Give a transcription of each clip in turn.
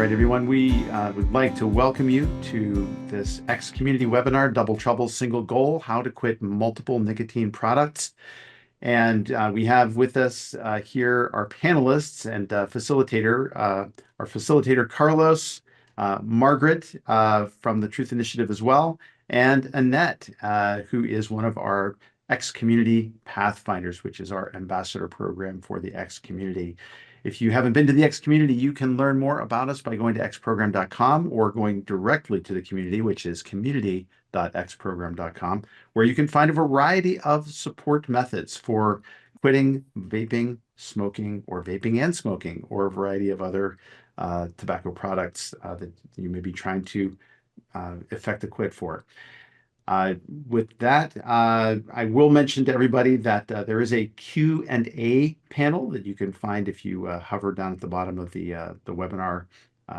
right, everyone, we would like to welcome you to this X Community webinar, Double Trouble, Single Goal, How to Quit Multiple Nicotine Products. And we have with us here our panelists and facilitator, our facilitator, Carlos, Margaret from the Truth Initiative as well, and Annette, who is one of our X Community Pathfinders, which is our ambassador program for the X Community. If you haven't been to the X Community, you can learn more about us by going to xprogram.com or going directly to the community, which is community.xprogram.com, where you can find a variety of support methods for quitting vaping, smoking, or vaping and smoking, or a variety of other tobacco products that you may be trying to effect a quit for. With that, I will mention to everybody that there is a Q&A panel that you can find if you hover down at the bottom of the webinar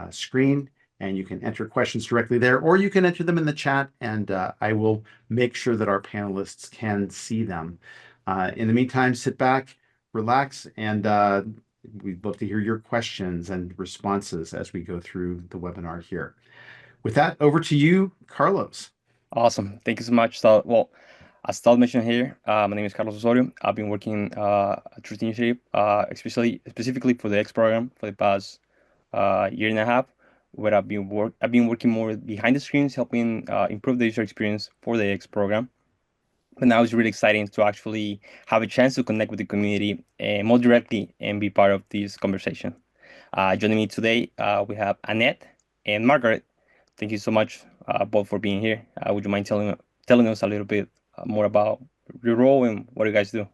screen, and you can enter questions directly there, or you can enter them in the chat, and I will make sure that our panelists can see them. In the meantime, sit back, relax, and we'd love to hear your questions and responses as we go through the webinar here. With that, over to you, Carlos. Awesome. Thank you so much, Sal. Well, as Sal mentioned here, my name is Carlos Osorio. I've been working at Truth Initiative, specifically for the X program for the past year and a half, where I've been working more behind the screens, helping improve the user experience for the X program. But now it's really exciting to actually have a chance to connect with the community more directly and be part of this conversation. Joining me today, we have Annette and Margaret. Thank you so much both for being here. Would you mind telling us a little bit more about your role and what you guys do?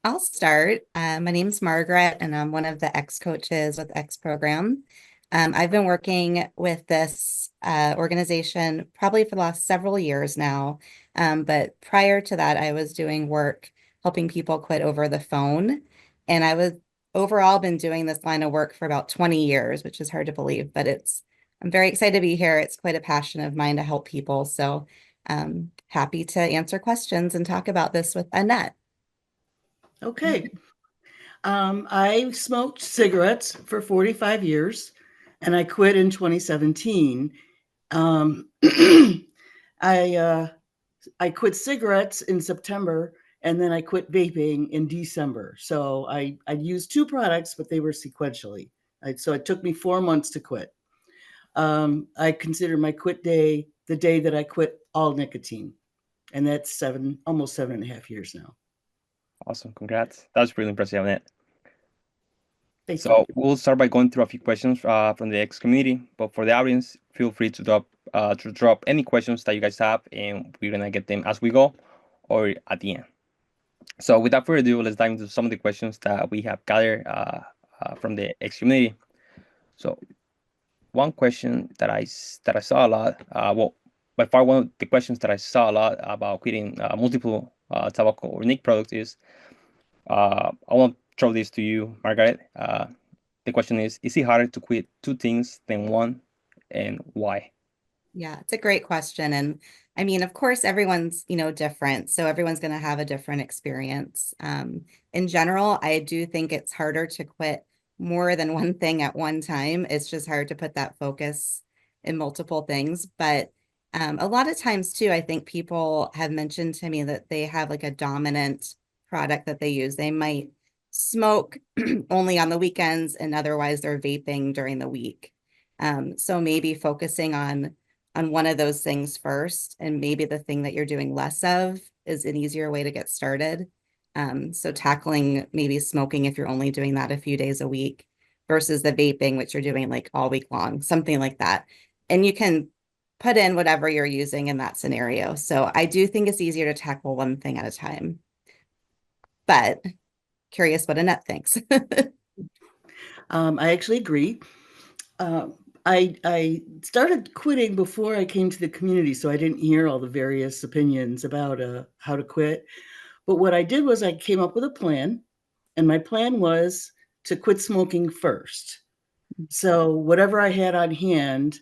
I'll start. My name's Margaret, and I'm one of the X coaches with X program. I've been working with this organization probably for the last several years now. But prior to that, I was doing work helping people quit over the phone. And I was overall been doing this line of work for about 20 years, which is hard to believe, but I'm very excited to be here. It's quite a passion of mine to help people. So happy to answer questions and talk about this with Annette. Okay. I smoked cigarettes for 45 years, and I quit in 2017. I quit cigarettes in September, and then I quit vaping in December. So I used two products, but they were sequentially. So it took me 4 months to quit. I consider my quit day the day that I quit all nicotine, and that's almost 7.5 years now. Awesome. Congrats. That was really impressive, Annette. Thank you. We'll start by going through a few questions from the X community, but for the audience, feel free to drop any questions that you guys have, and we're gonna get them as we go or at the end. So without further ado, let's dive into some of the questions that we have gathered from the X community. So one question that I saw a lot, by far one of the questions that I saw a lot about quitting multiple tobacco or nic products is, I want to throw this to you, Margaret. The question is it harder to quit two things than one, and why? Yeah, it's a great question. And I mean, of course, everyone's, different. So everyone's going to have a different experience. In general, I do think it's harder to quit more than one thing at one time. It's just hard to put that focus in multiple things. But a lot of times too, I think people have mentioned to me that they have like a dominant product that they use. They might smoke only on the weekends and otherwise they're vaping during the week. So maybe focusing on one of those things first, and maybe the thing that you're doing less of is an easier way to get started. So tackling maybe smoking if you're only doing that a few days a week versus the vaping, which you're doing like all week long, something like that. And you can put in whatever you're using in that scenario. So I do think it's easier to tackle one thing at a time. But curious what Annette thinks. I actually agree. I started quitting before I came to the community, so I didn't hear all the various opinions about how to quit. But what I did was I came up with a plan, and my plan was to quit smoking first. So whatever I had on hand,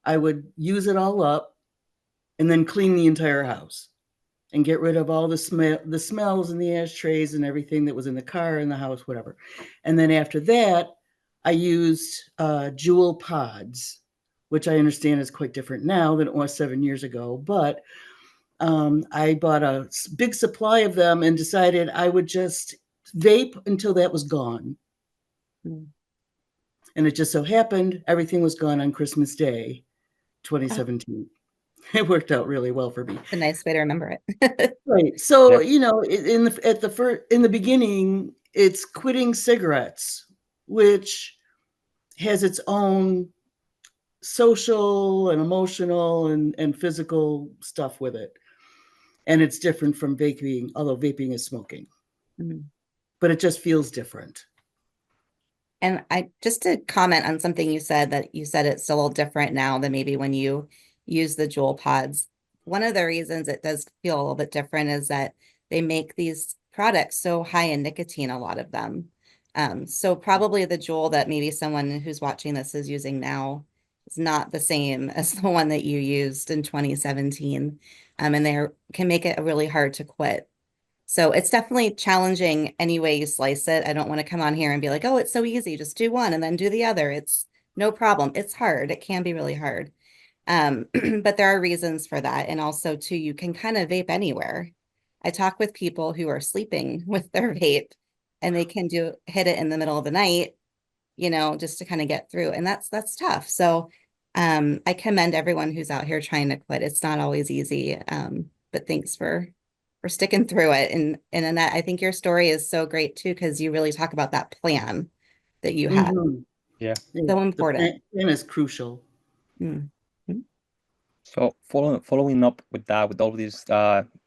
I would use it all up and then clean the entire house and get rid of all the smells and the ashtrays and everything that was in the car, in the house, whatever. And then after that, I used Jewel pods, which I understand is quite different now than it was 7 years ago. But I bought a big supply of them and decided I would just vape until that was gone. Mm. And it just so happened everything was gone on Christmas Day, 2017. It worked out really well for me. It's a nice way to remember it. Right. So, Yep. you know, in the beginning, it's quitting cigarettes, which has its own social and emotional and physical stuff with it. And it's different from vaping, although vaping is smoking, Mm. but it just feels different. And I just to comment on something you said, that you said it's a little different now than maybe when you use the Juul pods. One of the reasons it does feel a little bit different is that they make these products so high in nicotine, a lot of them. So probably the Juul that maybe someone who's watching this is using now is not the same as the one that you used in 2017. And they can make it really hard to quit. So it's definitely challenging any way you slice it. I don't want to come on here and be like, oh, it's so easy. Just do one and then do the other. It's no problem. It's hard. It can be really hard. But there are reasons for that. And also, too, you can kind of vape anywhere. I talk with people who are sleeping with their vape and they can hit it in the middle of the night, just to kind of get through. And that's tough. So I commend everyone who's out here trying to quit. It's not always easy. But thanks for sticking through it. And Annette, I think your story is so great too, because you really talk about that plan that you had. Mhm. Yeah. Yeah, So the important. plan is crucial. Mm. So following up with that, with all these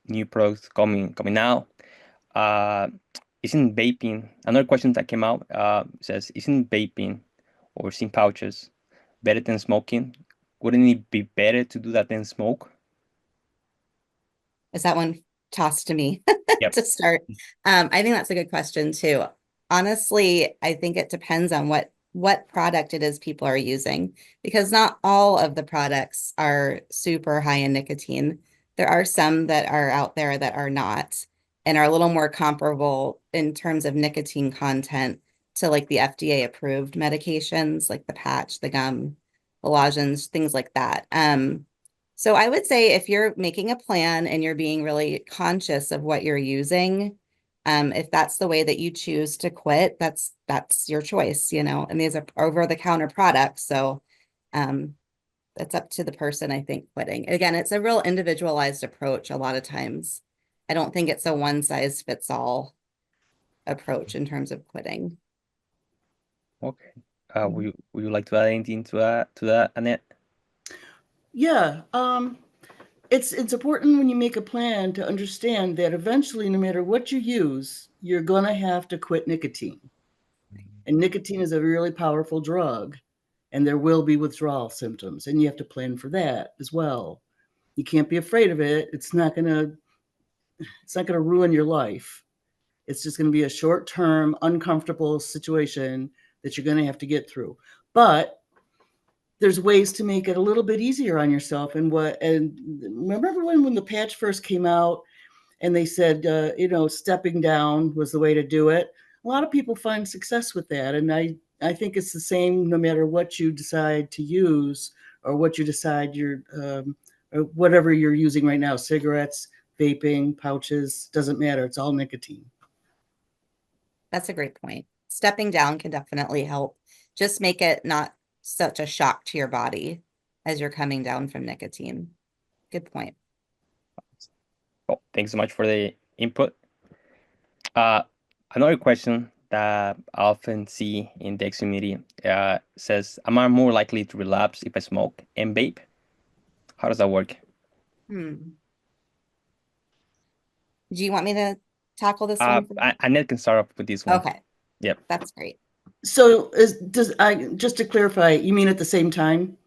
new products coming out, uh, isn't vaping, another question that came out says, isn't vaping or sin pouches better than smoking? Wouldn't it be better to do that than smoke? Is that one tossed to me Yep. to start? I think that's a good question too. Honestly, I think it depends on what product it is people are using, because not all of the products are super high in nicotine. There are some that are out there that are not and are a little more comparable in terms of nicotine content to like the FDA approved medications, like the patch, the gum, the lozenges, things like that. So I would say if you're making a plan and you're being really conscious of what you're using, if that's the way that you choose to quit, that's your choice, and these are over-the-counter products. So it's up to the person, I think, quitting. Again, it's a real individualized approach a lot of times. I don't think it's a one-size-fits-all approach in terms of quitting. Okay. Would you like to add anything to that, Annette? Yeah. It's important when you make a plan to understand that eventually, no matter what you use, you're going to have to quit nicotine. And nicotine is a really powerful drug, and there will be withdrawal symptoms, and you have to plan for that as well. You can't be afraid of it. It's not going to ruin your life. It's just going to be a short-term, uncomfortable situation that you're going to have to get through. But there's ways to make it a little bit easier on yourself. And remember when the patch first came out and they said, stepping down was the way to do it. A lot of people find success with that. And I think it's the same no matter what you decide to use or what you decide or whatever you're using right now, cigarettes, vaping, pouches, doesn't matter. It's all nicotine. That's a great point. Stepping down can definitely help. Just make it not such a shock to your body as you're coming down from nicotine. Good point. Well, thanks so much for the input. Uh, Another question that I often see in the community says, am I more likely to relapse if I smoke and vape? How does that work? Do you want me to tackle this one? Annette can start off with this one. Okay, Yep. that's great. So just to clarify, you mean at the same time?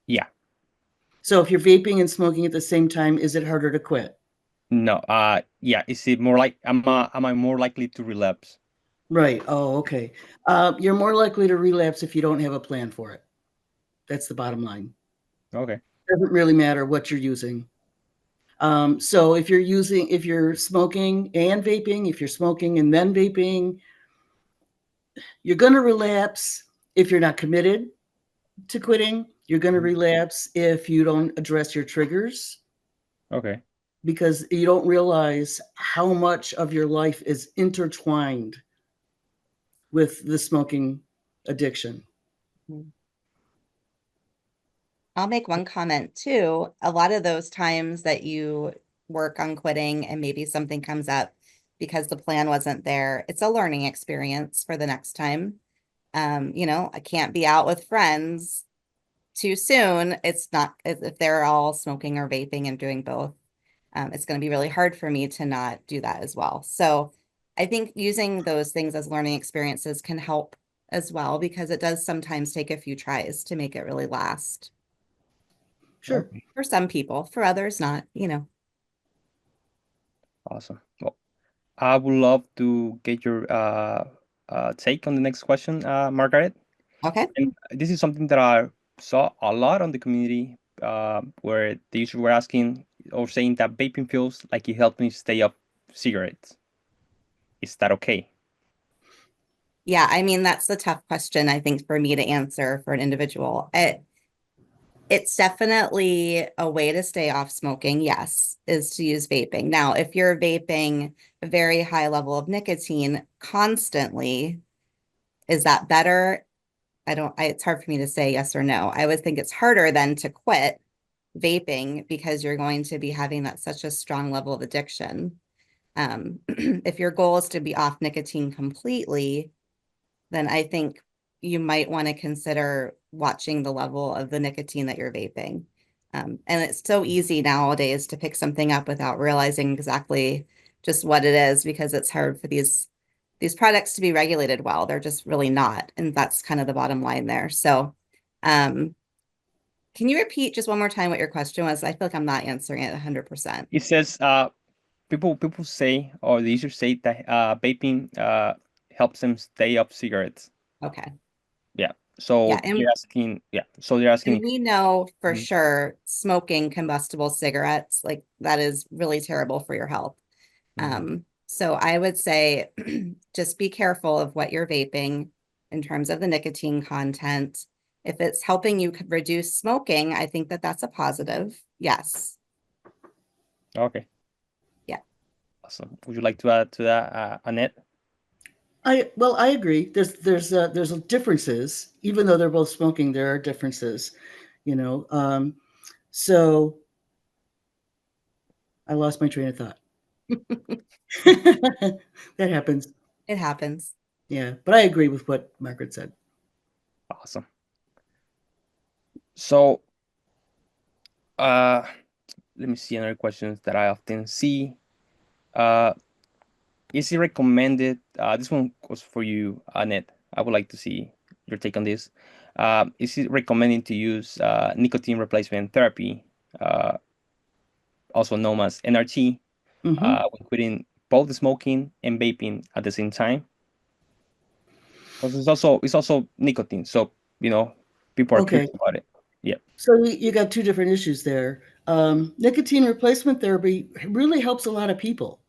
Yeah. So if you're vaping and smoking at the same time, is it harder to quit? No. Yeah. Is it more like am I more likely to relapse? Right. Oh, okay. You're more likely to relapse if you don't have a plan for it. That's the bottom line. Okay. Doesn't really matter what you're using. So if you're smoking and vaping, if you're smoking and then vaping, you're going to relapse if you're not committed to quitting, you're going to Mhm. relapse if you don't address your triggers, Okay. because you don't realize how much of your life is intertwined with the smoking addiction. I'll make one comment too. A lot of those times that you work on quitting and maybe something comes up because the plan wasn't there, it's a learning experience for the next time. I can't be out with friends too soon. It's not, if they're all smoking or vaping and doing both, it's going to be really hard for me to not do that as well. So I think using those things as learning experiences can help as well, because it does sometimes take a few tries to make it really last. Sure. Okay. For some people, for others, not. Awesome. Well, I would love to get your take on the next question, Margaret. Okay. And this is something that I saw a lot on the community, where the users were asking or saying that vaping feels like it helped me stay off cigarettes. Is that okay? Yeah, I mean, that's the tough question, I think, for me to answer for an individual. It's definitely a way to stay off smoking, yes, is to use vaping. Now, if you're vaping a very high level of nicotine constantly, is that better? It's hard for me to say yes or no. I would think it's harder than to quit vaping, because you're going to be having that such a strong level of addiction. If your goal is to be off nicotine completely, then I think you might want to consider watching the level of the nicotine that you're vaping. And it's so easy nowadays to pick something up without realizing exactly just what it is, because it's hard for these products to be regulated well. They're just really not. And that's kind of the bottom line there. So um, can you repeat just one more time what your question was? I feel like I'm not answering it 100%. It says people say, or the users say, that vaping helps them stay off cigarettes. Okay. Yeah. Yeah. So they're asking. Yeah. So they're asking. And we know for Mhm. sure smoking combustible cigarettes, like that is really terrible for your health. So I would say just be careful of what you're vaping in terms of the nicotine content. If it's helping you reduce smoking, I think that that's a positive. Yes. Okay. Yeah. Awesome. Would you like to add to that, Annette? I agree. There's differences, even though they're both smoking. There are differences, you know. So I lost my train of thought. That happens. It happens. Yeah, but I agree with what Margaret said. Awesome. So, uh, let me see another questions that I often see. Uh, is it recommended? This one was for you, Annette. I would like to see your take on this. Is it recommended to use nicotine replacement therapy, uh, also known as NRT, Hmm. when quitting both smoking and vaping at the same time? Because it's also nicotine, so people are Okay, curious about it. Yeah. so you got two different issues there. Nicotine replacement therapy really helps a lot of people,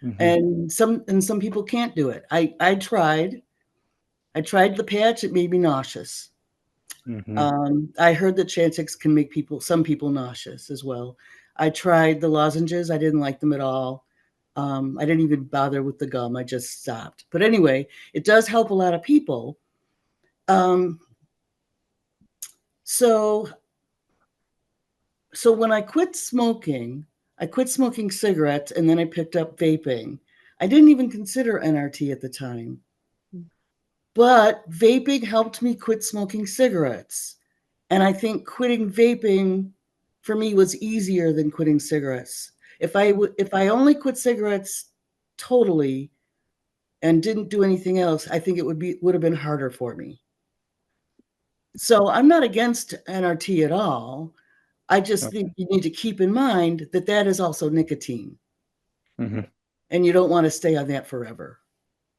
Mm-hmm. and some people can't do it. I tried. I tried the patch. It made me nauseous. Mm-hmm. I heard that Chantix can make some people nauseous as well. I tried the lozenges. I didn't like them at all. I didn't even bother with the gum. I just stopped. But anyway, it does help a lot of people. Um, so so when I quit smoking cigarettes, and then I picked up vaping. I didn't even consider NRT at the time. But vaping helped me quit smoking cigarettes. And I think quitting vaping for me was easier than quitting cigarettes. If I only quit cigarettes totally and didn't do anything else, I think it would have been harder for me. So I'm not against NRT at all. I just think you need to keep in mind that that is also nicotine, Mm-hmm. and you don't want to stay on that forever.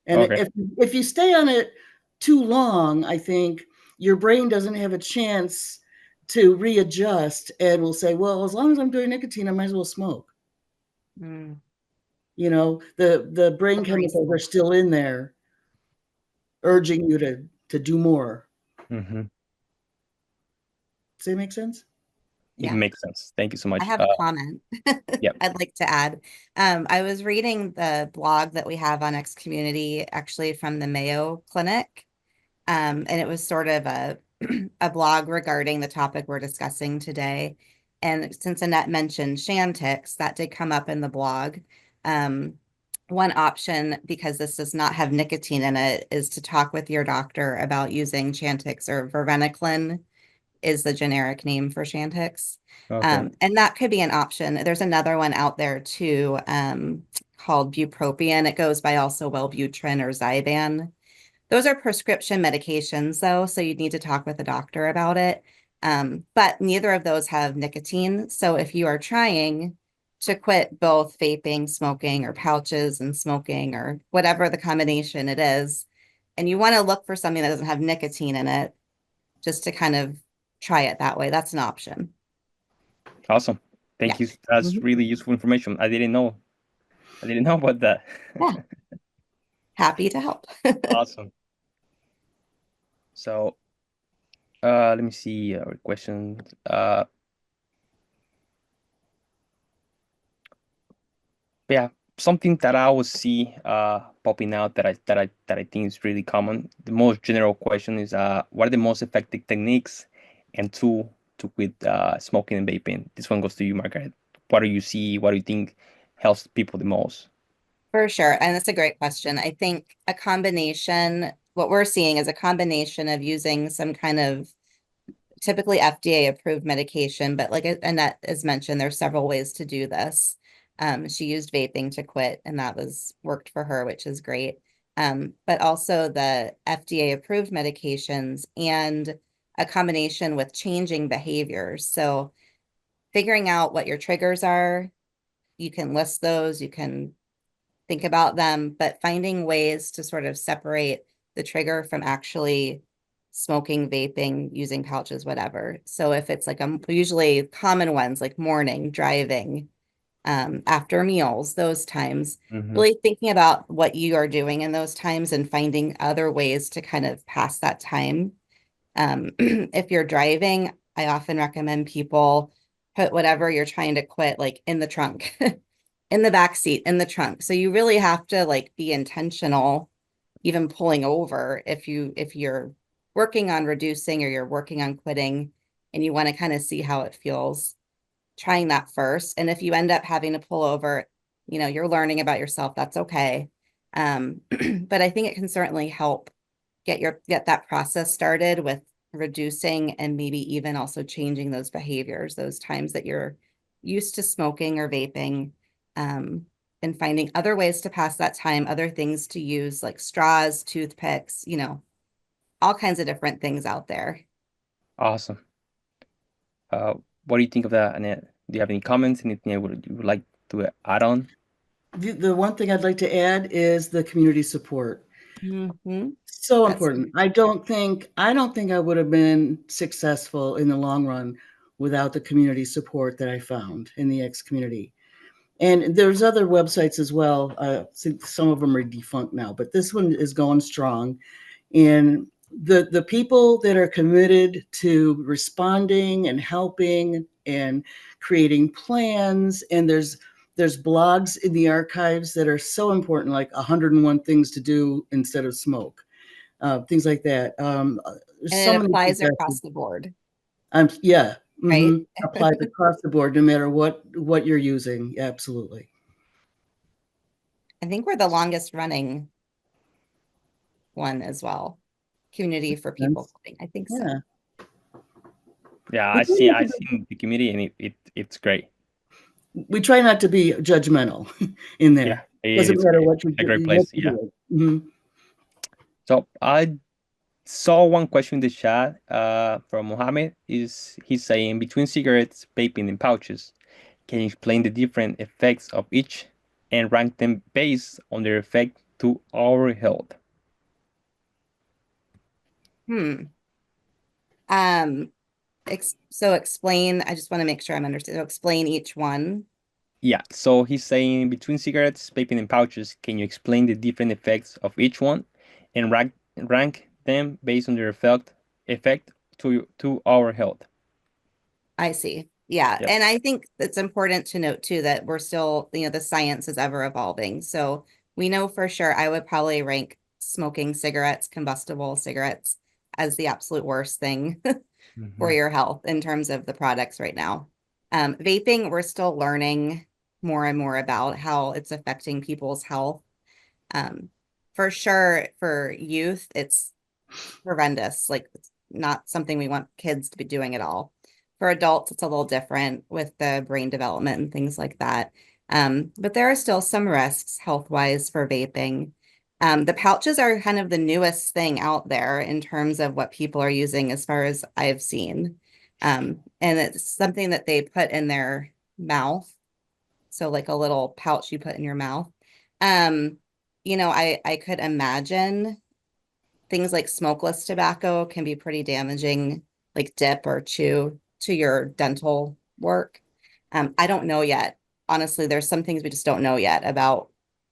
And Okay. if you stay on it too long, I think your brain doesn't have a chance to readjust and will say, well, as long as I'm doing nicotine, I might as well smoke. Mm, The brain the brain chemicals are smoke. still in there urging you to do more. Mhm. Does that make sense? It Yeah. makes sense. Thank you so I much. have a comment Yep. I'd like to add. I was reading the blog that we have on X Community, actually from the Mayo Clinic. And it was sort of a a blog regarding the topic we're discussing today. And since Annette mentioned Shantix, that did come up in the blog. Um, one option, because this does not have nicotine in it, is to talk with your doctor about using Chantix or Verveniclin is the generic name for Chantix. Okay. And that could be an option. There's another one out there too, called bupropion. It goes by also Wellbutrin or Zyban. Those are prescription medications, though, so you'd need to talk with a doctor about it. But neither of those have nicotine. So if you are trying to quit both vaping, smoking, or pouches and smoking, or whatever the combination it is, and you want to look for something that doesn't have nicotine in it, just to kind of try it that way, that's an option. Awesome. Yeah. Thank you. That's Mhm. really useful information. I didn't know. I didn't know about that. Yeah. Happy to help. Awesome. So, let me see our questions. Yeah, something that I always see popping out that I think is really common. The most general question is what are the most effective techniques and tool to quit smoking and vaping? This one goes to you, Margaret. What do you see? What do you think helps people the most? For sure. And that's a great question. I think a combination, what we're seeing is a combination of using some kind of typically FDA approved medication, but like Annette has mentioned, there's several ways to do this. She used vaping to quit, and that was worked for her, which is great. But also the FDA approved medications and a combination with changing behaviors. So figuring out what your triggers are, you can list those, you can think about them, but finding ways to sort of separate the trigger from actually smoking, vaping, using pouches, whatever. So if it's like usually common ones like morning, driving, after meals, those times, Hmm. really thinking about what you are doing in those times and finding other ways to kind of pass that time. If you're driving, I often recommend people put whatever you're trying to quit like in the trunk, in the back seat, in the trunk. So you really have to like be intentional, even pulling over if you're working on reducing or you're working on quitting and you want to kind of see how it feels, trying that first. And if you end up having to pull over, you're learning about yourself, that's okay. But I think it can certainly help get that process started with reducing and maybe even also changing those behaviors, those times that you're used to smoking or vaping, and finding other ways to pass that time, other things to use like straws, toothpicks, all kinds of different things out there. Awesome. What do you think of that, Annette? Do you have any comments? Anything you would like to add on? The one thing I'd like to add is the community support. Mm-hmm. So That's important. I don't think I would have been successful in the long run without the community support that I found in the X community. And there's other websites as well. Some of them are defunct now, but this one is going strong. And the people that are committed to responding and helping and creating plans, and there's blogs in the archives that are so important, like 101 things to do instead of smoke, things like that. There's and so it many applies suggestions. across the board, Yeah, right? applies across the board, no matter what you're using. Absolutely. I think we're the longest running one as well. Community for people quitting. I think so. Yeah. Yeah, We I try see. not I to be, seen the community, and it's great. we try not to be judgmental in Yeah, there. Doesn't it's matter great. what you A do, great what place. you Yeah. do. Mhm. So I saw one question in the chat from Mohammed. Is he's saying between cigarettes, vaping, and pouches, can you explain the different effects of each and rank them based on their effect to our health? Hmm. Um, so explain, I just want to make sure I'm understanding. So explain each one. Yeah, so he's saying between cigarettes, vaping, and pouches, can you explain the different effects of each one and rank them based on their effect effect to our health. I see. Yeah. Yep. And I think it's important to note too that we're still, the science is ever evolving. So we know for sure I would probably rank smoking cigarettes, combustible cigarettes, as the absolute worst thing for your health in terms of the products right now. Vaping, we're still learning more and more about how it's affecting people's health. For sure, for youth, it's horrendous. Like, it's not something we want kids to be doing at all. For adults, it's a little different with the brain development and things like that. But there are still some risks health-wise for vaping. The pouches are kind of the newest thing out there in terms of what people are using, as far as I've seen. And it's something that they put in their mouth. So like a little pouch you put in your mouth. I could imagine things like smokeless tobacco can be pretty damaging, like dip or chew, to your dental work. I don't know yet. Honestly, there's some things we just don't know yet about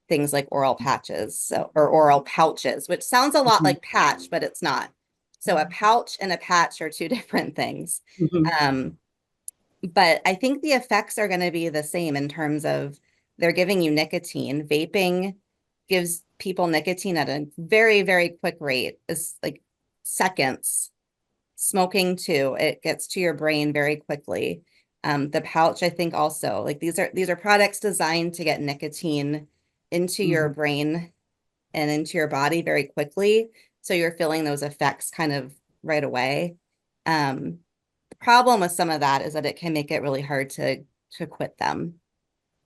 things like oral patches, or oral pouches, which sounds a lot like patch, but it's not. So a pouch and a patch are two different things. But I think the effects are going to be the same in terms of they're giving you nicotine. Vaping gives people nicotine at a very, very quick rate. It's like seconds. Smoking too, it gets to your brain very quickly. The pouch, I think also, like these are products designed to get nicotine into your brain and into your body very quickly. So you're feeling those effects kind of right away. The problem with some of that is that it can make it really hard to quit them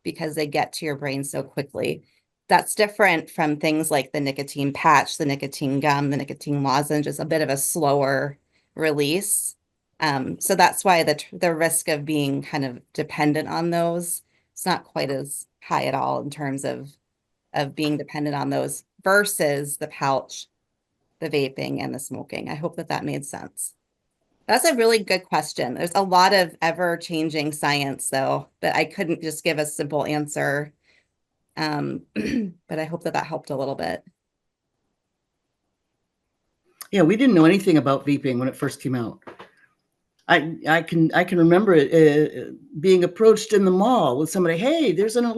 because they get to your brain so quickly. That's different from things like the nicotine patch, the nicotine gum, the nicotine lozenge is a bit of a slower release. So that's why the risk of being kind of dependent on those, it's not quite as high at all in terms of being dependent on those versus the pouch, the vaping, and the smoking. I hope that made sense. That's a really good question. There's a lot of ever-changing science, though, that I couldn't just give a simple answer. But I hope that helped a little bit. Yeah, we didn't know anything about vaping when it first came out. I can remember it being approached in the mall with somebody. Hey, there's an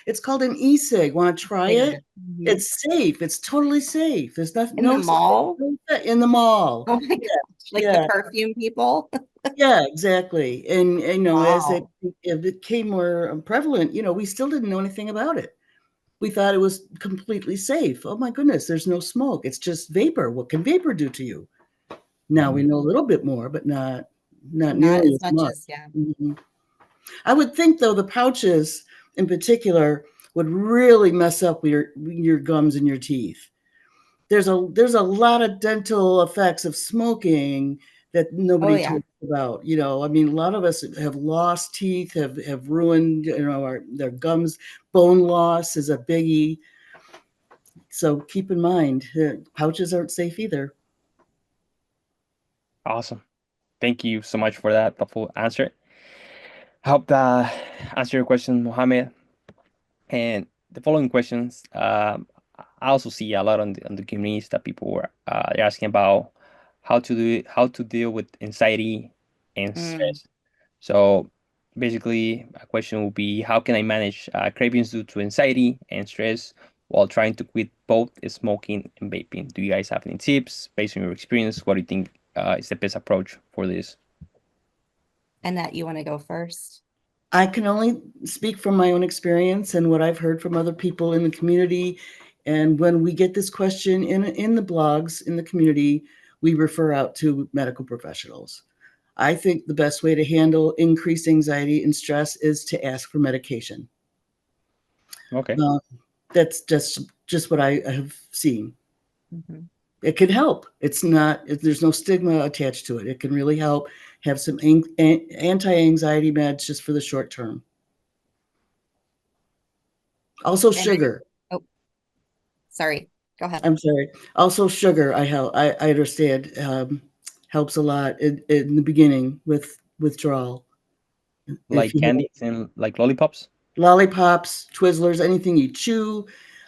it's called an e-cig. Want to try it? Mhm. It's safe. It's totally safe. There's nothing. In the mall? In the mall. Oh my gosh, like the perfume people? Yeah, exactly. And as Wow. it became more prevalent, we still didn't know anything about it. We thought it was completely safe. Oh my goodness, there's no smoke. It's just vapor. What can vapor do to you? Now we know a little bit more, but not Not nearly as as much much. as, yeah. I would think though the pouches in particular would really mess up your gums and your teeth. There's a lot of dental effects of smoking that Oh nobody yeah. talks about. I mean, a lot of us have lost teeth, have ruined, their gums. Bone loss is a biggie. So keep in mind, pouches aren't safe either. Awesome. Thank you so much for that thoughtful answer. Hope that answer your question, Mohammed. And the following questions, I also see a lot on the communities that people were they're asking about how to deal with anxiety and stress. So basically, a question will be, how can I manage cravings due to anxiety and stress while trying to quit both smoking and vaping? Do you guys have any tips based on your experience? What do you think is the best approach for this? Annette, you want to go first? I can only speak from my own experience and what I've heard from other people in the community. And when we get this question in the blogs in the community, we refer out to medical professionals. I think the best way to handle increased anxiety and stress is to ask for medication. Okay. That's just what I have seen. Mm-hmm. It can help. There's no stigma attached to it. It can really help. Have some anti-anxiety meds just for the short term. Also And sugar. oh, sorry, go ahead. I'm sorry. Also sugar. I understand helps a lot in the beginning with withdrawal. If Like you have candies and like lollipops? lollipops, Twizzlers, anything you chew,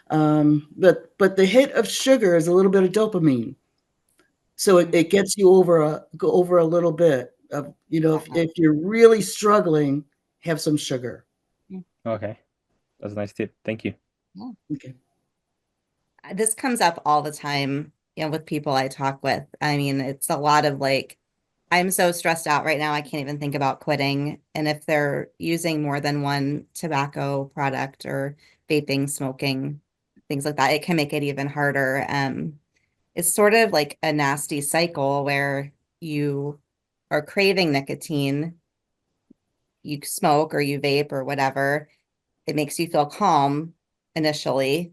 but the hit of sugar is a little bit of dopamine. So it gets you go over a little bit of, if you're really struggling, have some sugar. Okay, that's a nice tip. Thank you. Yeah. Okay. This comes up all the time, with people I talk with. I mean, it's a lot of like, I'm so stressed out right now, I can't even think about quitting. And if they're using more than one tobacco product or vaping, smoking, things like that, it can make it even harder. It's sort of like a nasty cycle where you are craving nicotine, you smoke or you vape or whatever. It makes you feel calm initially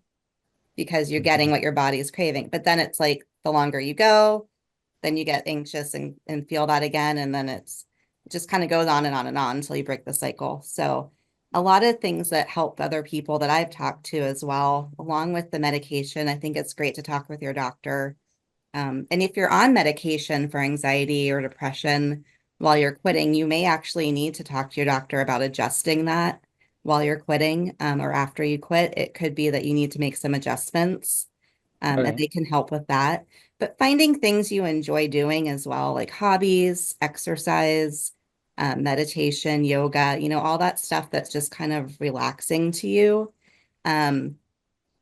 because you're getting what your body is craving. But then it's like the longer you go, then you get anxious and feel that again. And then it just kind of goes on and on and on until you break the cycle. So a lot of things that help other people that I've talked to as well, along with the medication, I think it's great to talk with your doctor. And if you're on medication for anxiety or depression while you're quitting, you may actually need to talk to your doctor about adjusting that while you're quitting, or after you quit. It could be that you need to make some adjustments, and Okay. they can help with that. But finding things you enjoy doing as well, like hobbies, exercise, meditation, yoga, all that stuff that's just kind of relaxing to you. Um,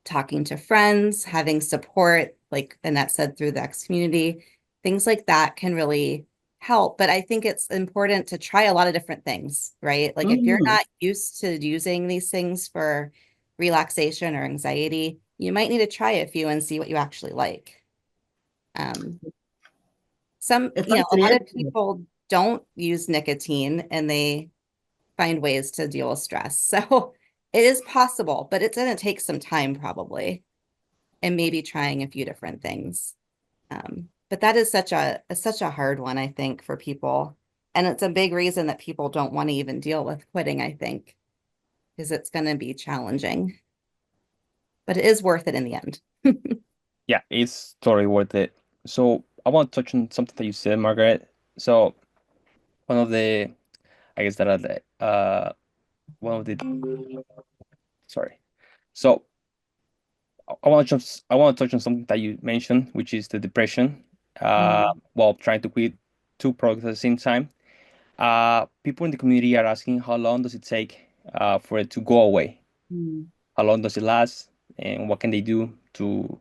Talking to friends, having support, like Annette said, through the X community, things like that can really help. But I think it's important to try a lot of different things, right? Like if you're Mhm. not used to using these things for relaxation or anxiety, you might need to try a few and see what you actually like. Um, If I a could lot add of to that, people don't use nicotine and they find ways to deal with stress. So it is possible, but it's going to take some time probably and maybe trying a few different things. But that is such a hard one, I think, for people. And it's a big reason that people don't want to even deal with quitting, I think, because it's going to be challenging. But it is worth it in the end. Yeah, it's totally worth it. So I want to touch on something that you said, Margaret. So one of the, I guess that are the, one of the, sorry. So I want to touch on something that you mentioned, which is the depression. Mm, While trying to quit two products at the same time. People in the community are asking how long does it take for it to go away? mm. How long does it last? And what can they do to,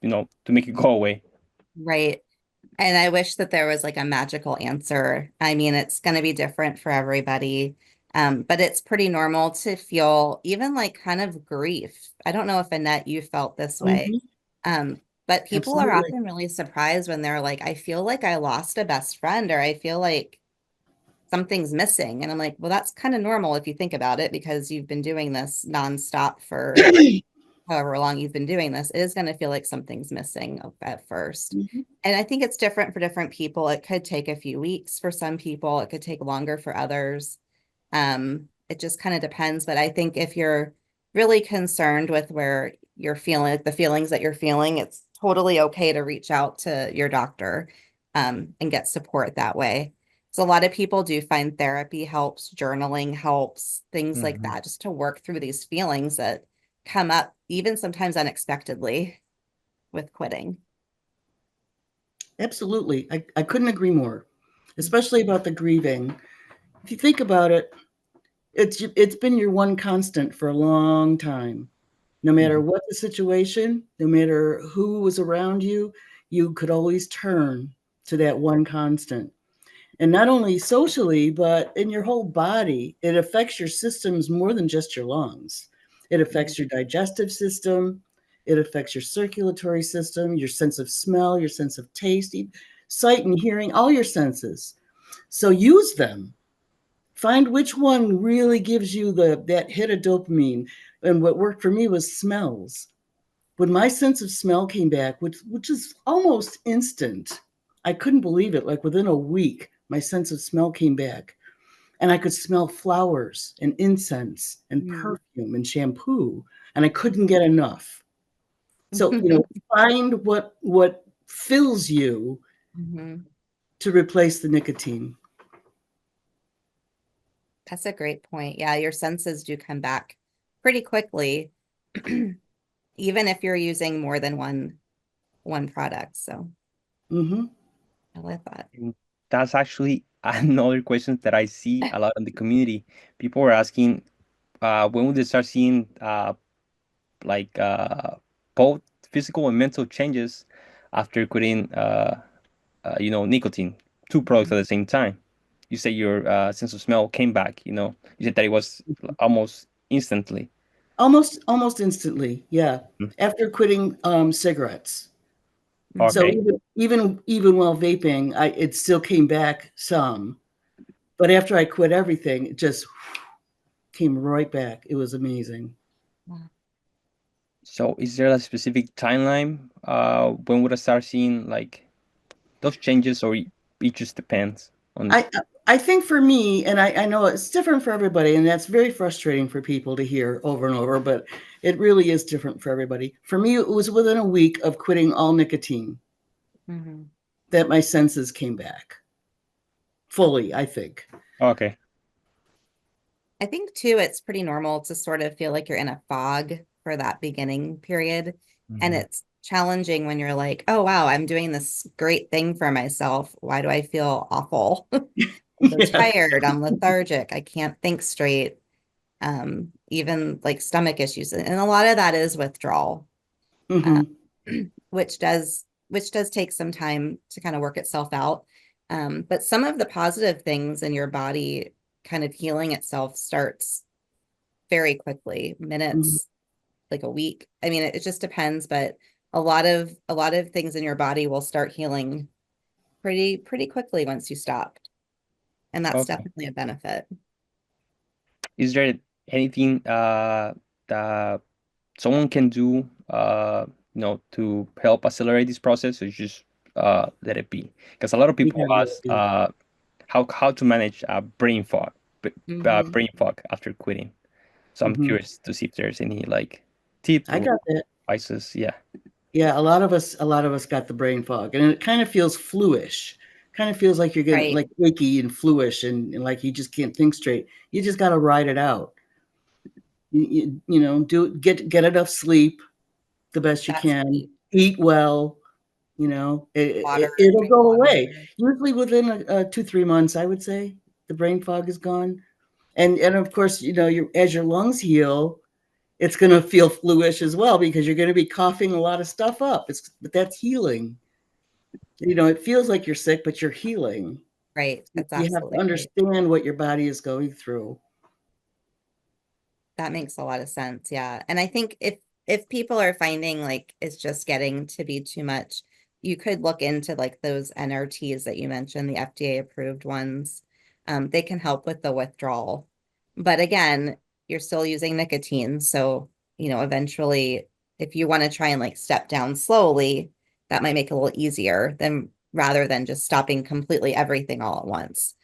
to make it go away? Right. And I wish that there was like a magical answer. I mean, it's going to be different for everybody. But it's pretty normal to feel even like kind of grief. I don't know if Annette, you felt this way. Mhm. But people are Absolutely. often really surprised when they're like, I feel like I lost a best friend, or I feel like something's missing. And I'm like, well, that's kind of normal if you think about it, because you've been doing this nonstop for however long you've been doing this. It is going to feel like something's missing at first. Mhm. And I think it's different for different people. It could take a few weeks for some people, it could take longer for others. It just kind of depends. But I think if you're really concerned with where you're feeling, the feelings that you're feeling, it's totally okay to reach out to your doctor, and get support that way. So a lot of people do find therapy helps, journaling helps, things like Mhm. that, just to work through these feelings that come up even sometimes unexpectedly with quitting. Absolutely. I couldn't agree more, especially about the grieving. If you think about it, it's been your one constant for a long time. No matter Mhm. what the situation, no matter who was around you, you could always turn to that one constant. And not only socially, but in your whole body, it affects your systems more than just your lungs. It affects your digestive system, it affects your circulatory system, your sense of smell, your sense of taste, sight and hearing, all your senses. So use them. Find which one really gives you that hit of dopamine. And what worked for me was smells. When my sense of smell came back, which is almost instant, I couldn't believe it. Like within a week, my sense of smell came back, and I could smell flowers and incense and Mm. perfume and shampoo, and I couldn't get enough. So, find what fills you Mhm. to replace the nicotine. That's a great point. Yeah, your senses do come back pretty quickly, even if you're using more than one product. So Mm-hmm. I like that. And that's actually another question that I see a lot in the community. People are asking, when would they start seeing like both physical and mental changes after quitting, nicotine, two products at the same time? You say your sense of smell came back. You said that it was almost instantly. Almost instantly, yeah. Mm. After quitting cigarettes. So Okay. even while vaping, it still came back some. But after I quit everything, it just came right back. It was amazing. Wow. So is there a specific timeline? When would I start seeing like those changes, or it just depends on? I think for me, and I know it's different for everybody, and that's very frustrating for people to hear over and over, but it really is different for everybody. For me, it was within a week of quitting all nicotine Mhm. that my senses came back fully, I think. Okay. I think too, it's pretty normal to sort of feel like you're in a fog for that beginning period. And Mhm. it's challenging when you're like, oh, wow, I'm doing this great thing for myself. Why do I feel awful? I'm so Yeah. tired. I'm lethargic. I can't think straight. Even like stomach issues. And a lot of that is withdrawal, uh, Hmm. which does take some time to kind of work itself out. But some of the positive things in your body kind of healing itself starts very quickly, Hmm. minutes, like a week. I mean, it just depends, but a lot of things in your body will start healing pretty quickly once you stop. And that's Okay. definitely a benefit. Is there anything that someone can do, to help accelerate this process, or just let it be? Because a lot of people Yeah. ask how to manage Hmm. brain fog after quitting. So I'm Hmm. curious to see if there's any like tips I or got that. advices. Yeah. Yeah, a lot of us got the brain fog, and it kind of feels fluish. Kind of feels like you're getting Right. like achy and fluish, and like you just can't think straight. You just got to ride it out. Get enough sleep the best you That's can. key. Eat well. Water, It'll drink go away. water. Usually within 2-3 months, I would say the brain fog is gone. And of course, as your lungs heal, it's going to feel fluish as well because you're going to be coughing a lot of stuff up. But that's healing. It feels like you're sick, but you're healing. Right. That's You have to absolutely right. understand what your body is going through. That makes a lot of sense. Yeah. And I think if people are finding like it's just getting to be too much, you could look into like those NRTs that you mentioned, the FDA approved ones. They can help with the withdrawal. But again, you're still using nicotine. So, eventually if you want to try and like step down slowly, that might make it a little easier than rather than just stopping completely everything all at once.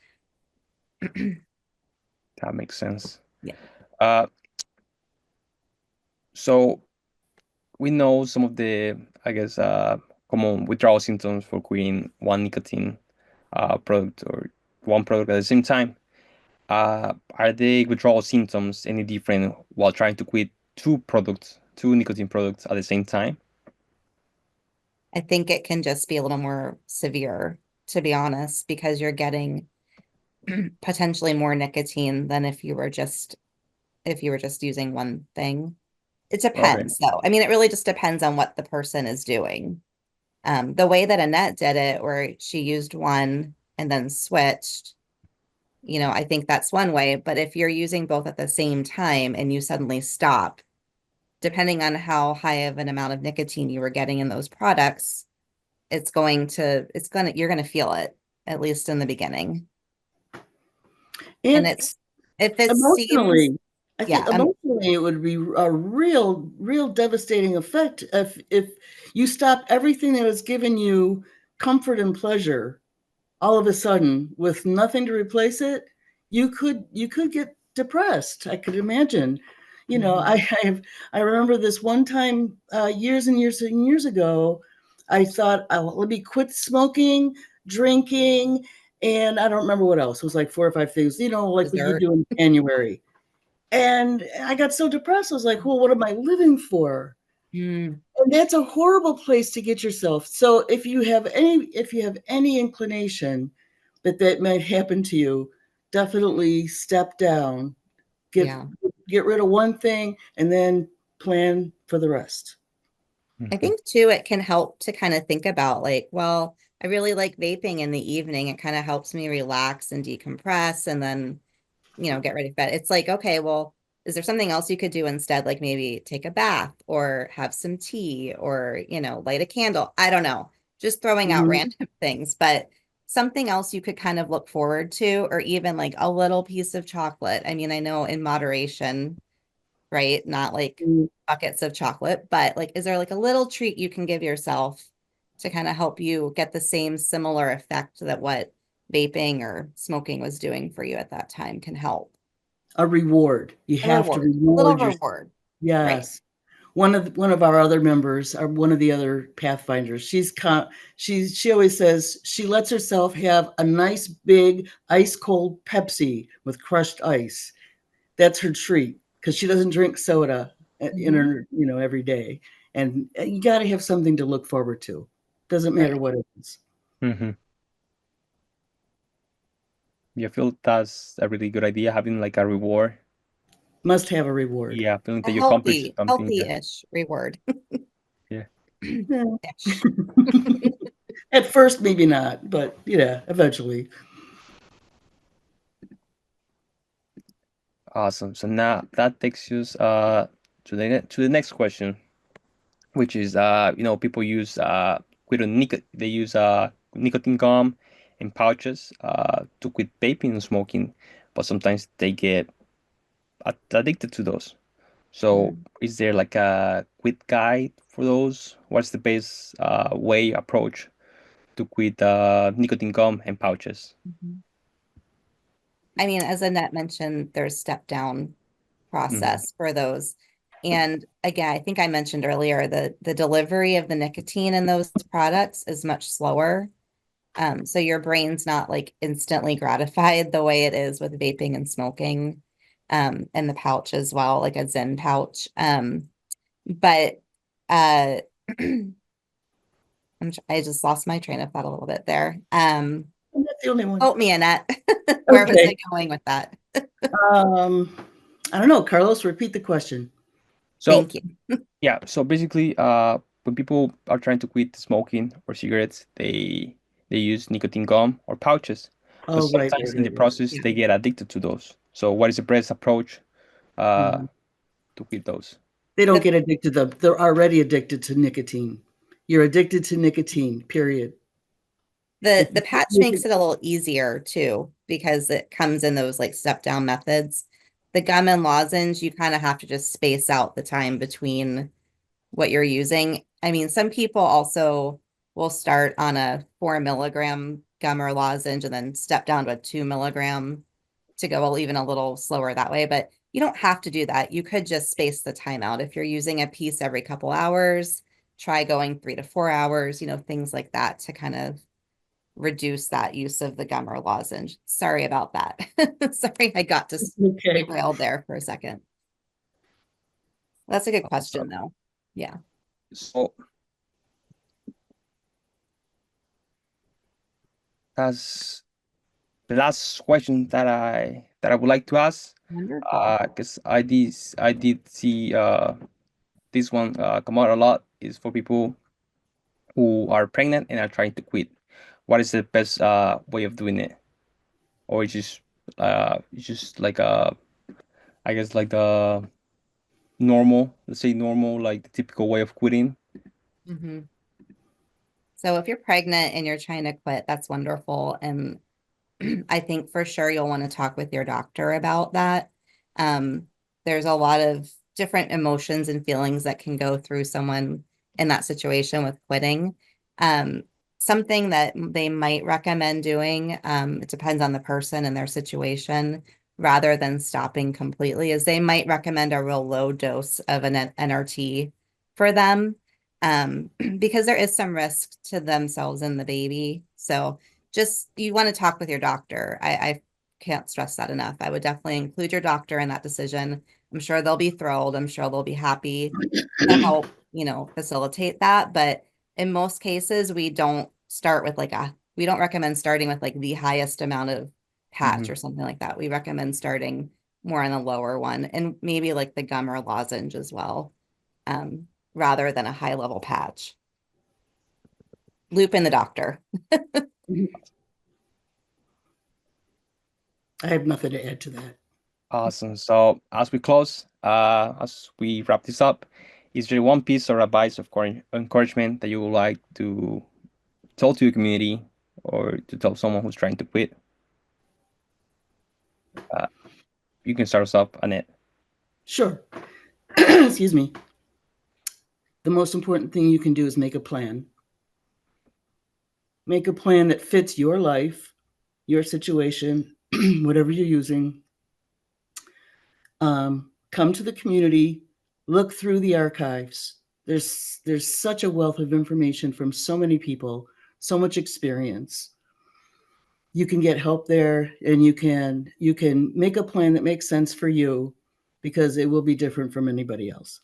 That makes sense. Yeah. Uh, so we know some of the, I guess, common withdrawal symptoms for quitting one nicotine product or one product at the same time. Are the withdrawal symptoms any different while trying to quit two nicotine products at the same time? I think it can just be a little more severe, to be honest, because you're getting potentially more nicotine than if you were just using one thing. It Okay. depends, though. I mean, it really just depends on what the person is doing. The way that Annette did it, where she used one and then switched, I think that's one way. But if you're using both at the same time and you suddenly stop, depending on how high of an amount of nicotine you were getting in those products, you're going to feel it, at least in the beginning. And And it's, if it seems, emotionally, I yeah, think emotionally it would be a real devastating effect if you stop everything that has given you comfort and pleasure all of a sudden with nothing to replace it. You could get depressed. I could imagine. mhm, I remember this one time years and years and years ago. I thought, oh, let me quit smoking, drinking, and I don't remember what else. It was like 4 or 5 things. Like what you dessert. do in January. And I got so depressed. I was like, well, what am I living for? Mm, And that's a horrible place to get yourself. So if you have any inclination that that might happen to you, definitely step down, get yeah. get rid of one thing, and then plan for the rest. I Mhm. think too, it can help to kind of think about like, well, I really like vaping in the evening. It kind of helps me relax and decompress and then, get ready for bed. It's like, okay, well, is there something else you could do instead? Like maybe take a bath or have some tea or, light a candle. I don't know. Just throwing out Mhm. random things, but something else you could kind of look forward to, or even like a little piece of chocolate. I mean, I know in moderation, right? Not like Mm, buckets of chocolate, but like, is there like a little treat you can give yourself to kind of help you get the same similar effect that what vaping or smoking was doing for you at that time can help? a reward. You A have to reward, a little reward yourself. reward, right? Yes. One of our other members, or one of the other Pathfinders, she always says she lets herself have a nice big ice cold Pepsi with crushed ice. That's her treat because she doesn't drink soda in Mhm. her, every day. And you got to have something to look forward to. Doesn't matter Right. what it is. Mhm. Yeah, I feel that's a really good idea, having like a reward. Must have a reward. Yeah, feeling A that you accomplished healthy, something. Yeah. healthy-ish reward. Yeah. Yeah. Ish. At first, maybe not, but yeah, eventually. Awesome. So now that takes us to the next question, which is people use quit on they use nicotine gum and pouches to quit vaping and smoking, but sometimes they get addicted to those. So Mm. is there like a quit guide for those? What's the best way approach to quit nicotine gum and pouches? Mhm. I mean, as Annette mentioned, there's step down Hmm. process for those. And again, I think I mentioned earlier the delivery of the nicotine in those products is much slower. So your brain's not like instantly gratified the way it is with vaping and smoking, and the pouch as well, like a Zen pouch. But I just lost my train of thought a little bit there. I'm not the only one. Help me, Annette. Where was I Okay. going with that? Um, I don't know. Carlos, repeat the question. So Thank you. yeah, so basically, when people are trying to quit smoking or cigarettes, they use nicotine gum or pouches, but Oh, right, sometimes right, in the right, right. process Yeah. they get addicted to those. So what is the best approach uh, Mhm. to quit those? They don't The get addicted to, they're already addicted to nicotine. You're addicted to nicotine, period. the If the you quit patch makes it nicotine, a little easier too because it comes in those like step down methods. The gum and lozenge, you kind of have to just space out the time between what you're using. I mean, some people also will start on a 4 milligram gum or lozenge and then step down to a 2 milligram to go even a little slower that way. But you don't have to do that. You could just space the time out. If you're using a piece every couple hours, try going 3 to 4 hours, things like that to kind of reduce that use of the gum or lozenge. Sorry about that. Sorry, I got just okay. derailed there for a second. That's a good question, Awesome. though. Yeah. So that's the last question that I would like to ask, Wonderful. because I did see this one come out a lot, is for people who are pregnant and are trying to quit. What is the best way of doing it? Or it's just like I guess like the normal, let's say normal, like the typical way of quitting. Hmm. So if you're pregnant and you're trying to quit, that's wonderful. And I think for sure you'll want to talk with your doctor about that. Um, there's a lot of different emotions and feelings that can go through someone in that situation with quitting. Um, Something that they might recommend doing, it depends on the person and their situation, rather than stopping completely, is they might recommend a real low dose of an NRT for them, because there is some risk to themselves and the baby. So just you want to talk with your doctor. I can't stress that enough. I would definitely include your doctor in that decision. I'm sure they'll be thrilled. I'm sure they'll be happy to help facilitate that. But in most cases, we don't start with we don't recommend starting with like the highest amount of patch Mhm. or something like that. We recommend starting more on the lower one and maybe like the gum or lozenge as well, rather than a high level patch. Loop in the doctor. I have nothing to add to that. Awesome. So as we close, as we wrap this up, is there one piece of advice of encouragement that you would like to tell to your community or to tell someone who's trying to quit? You can start us off, Annette. Sure. Excuse me. The most important thing you can do is make a plan. Make a plan that fits your life, your situation, whatever you're using. Come to the community, look through the archives. There's such a wealth of information from so many people, so much experience. You can get help there, and you can make a plan that makes sense for you, because it will be different from anybody else.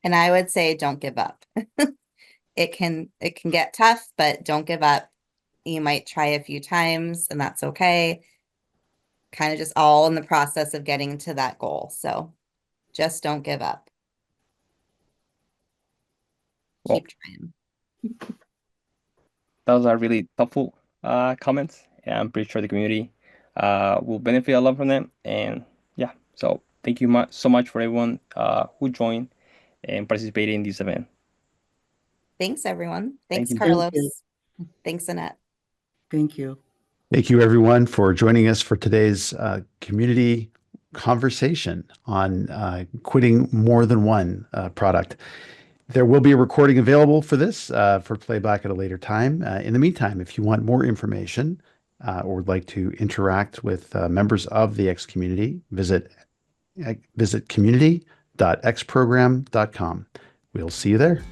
And I would say don't give up. It can get tough, but don't give up. You might try a few times and that's okay. Kind of just all in the process of getting to that goal. So just don't give up. Well, Keep trying. those are really thoughtful comments. And I'm pretty sure the community will benefit a lot from them. And yeah, so thank you so much for everyone who joined and participated in this event. Thanks, everyone. Thank Thanks, you. Thank you. Carlos. Thanks, Annette. Thank you. Thank you, everyone, for joining us for today's community conversation on quitting more than one product. There will be a recording available for this for playback at a later time. In the meantime, if you want more information or would like to interact with members of the X community, visit community.xprogram.com. We'll see you there.